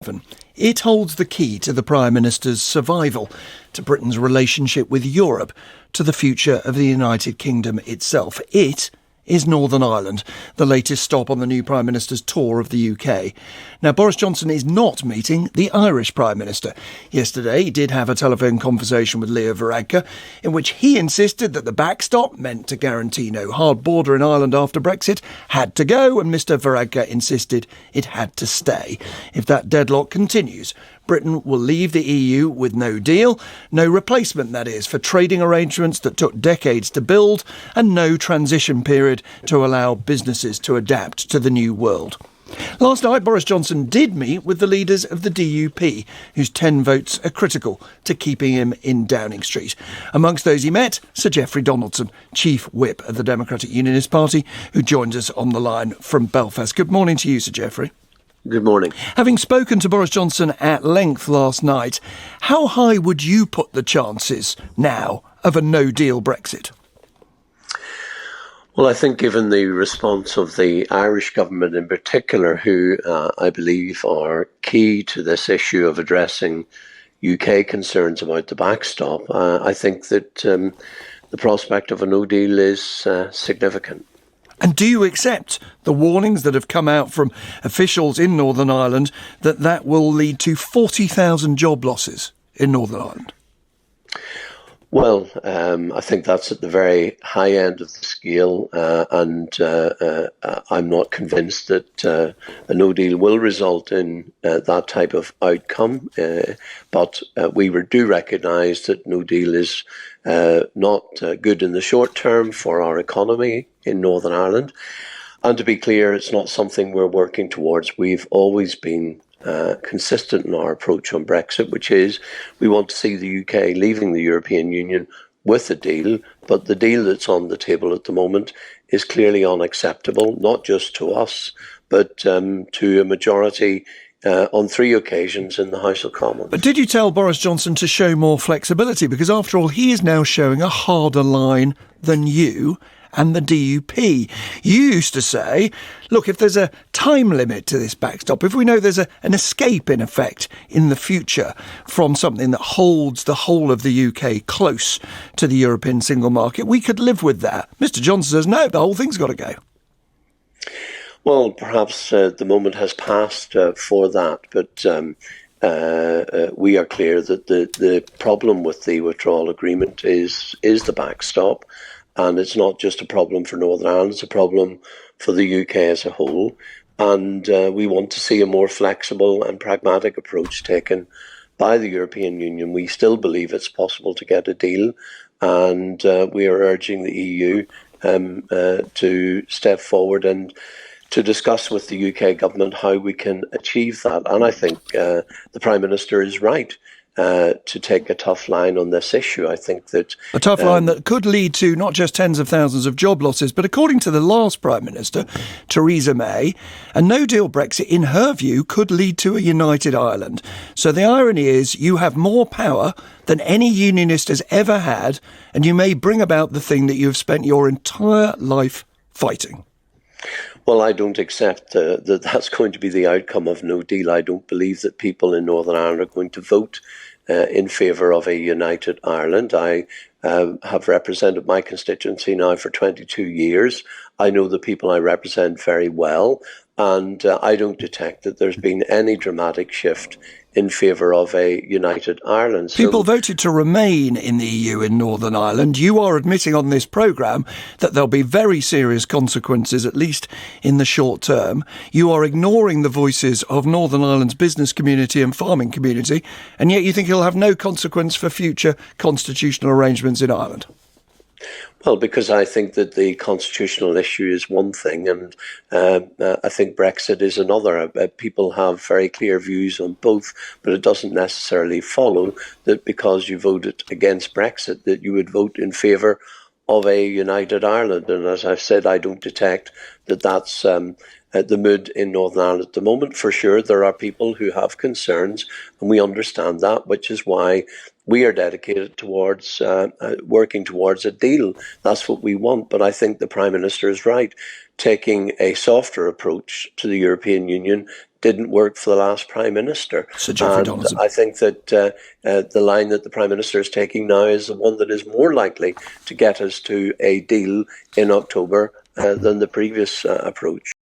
11. It holds the key to the Prime Minister's survival, to Britain's relationship with Europe, to the future of the United Kingdom itself. It is Northern Ireland, the latest stop on the new Prime Minister's tour of the UK. Now, Boris Johnson is not meeting the Irish Prime Minister. Yesterday, he did have a telephone conversation with Leo Varadkar, in which he insisted that the backstop, meant to guarantee no hard border in Ireland after Brexit, had to go, and Mr Varadkar insisted it had to stay. If that deadlock continues, Britain will leave the EU with no deal, no replacement, that is, for trading arrangements that took decades to build, and no transition period to allow businesses to adapt to the new world. Last night, Boris Johnson did meet with the leaders of the DUP, whose 10 votes are critical to keeping him in Downing Street. Amongst those he met, Sir Geoffrey Donaldson, Chief Whip of the Democratic Unionist Party, who joins us on the line from Belfast. Good morning to you, Sir Geoffrey. Good morning. Having spoken to Boris Johnson at length last night, how high would you put the chances now of a no-deal Brexit? Well, I think given the response of the Irish government in particular, who I believe are key to this issue of addressing UK concerns about the backstop, I think that the prospect of a no deal is significant. And do you accept the warnings that have come out from officials in Northern Ireland that that will lead to 40,000 job losses in Northern Ireland? Well, I think that's at the very high end of the scale, and I'm not convinced that a no deal will result in that type of outcome. But we do recognise that no deal is not good in the short term for our economy in Northern Ireland. And to be clear, it's not something we're working towards. We've always been consistent in our approach on Brexit, which is we want to see the UK leaving the European Union with a deal, but the deal that's on the table at the moment is clearly unacceptable, not just to us, but to a majority on 3 occasions in the House of Commons. But did you tell Boris Johnson to show more flexibility? Because after all, he is now showing a harder line than you and the DUP. You used to say, look, if there's a time limit to this backstop, if we know there's an escape, in effect, in the future from something that holds the whole of the UK close to the European single market, we could live with that. Mr Johnson says, no, the whole thing's got to go. Well, perhaps the moment has passed for that, but we are clear that the problem with the withdrawal agreement is the backstop. And it's not just a problem for Northern Ireland, it's a problem for the UK as a whole. And we want to see a more flexible and pragmatic approach taken by the European Union. We still believe it's possible to get a deal, and we are urging the EU to step forward and to discuss with the UK government how we can achieve that. And I think the Prime Minister is right to take a tough line on this issue. I think that a tough line that could lead to not just tens of thousands of job losses, but according to the last Prime Minister, Theresa May, a no-deal Brexit, in her view, could lead to a united Ireland. So the irony is you have more power than any unionist has ever had, and you may bring about the thing that you have spent your entire life fighting. Well, I don't accept that that's going to be the outcome of no deal. I don't believe that people in Northern Ireland are going to vote in favour of a united Ireland. I have represented my constituency now for 22 years. I know the people I represent very well, and I don't detect that there's been any dramatic shift in favour of a united Ireland. People voted to remain in the EU in Northern Ireland. You are admitting on this programme that there'll be very serious consequences, at least in the short term. You are ignoring the voices of Northern Ireland's business community and farming community, and yet you think it'll have no consequence for future constitutional arrangements in Ireland. Well, because I think that the constitutional issue is one thing, and I think Brexit is another. People have very clear views on both, but it doesn't necessarily follow that because you voted against Brexit that you would vote in favour of a united Ireland. And as I've said, I don't detect that that's the mood in Northern Ireland at the moment. For sure, there are people who have concerns, and we understand that, which is why we are dedicated towards working towards a deal. That's what we want. But I think the Prime Minister is right. Taking a softer approach to the European Union didn't work for the last Prime Minister. Sir Geoffrey And Donaldson. I think that the line that the Prime Minister is taking now is the one that is more likely to get us to a deal in October than the previous approach.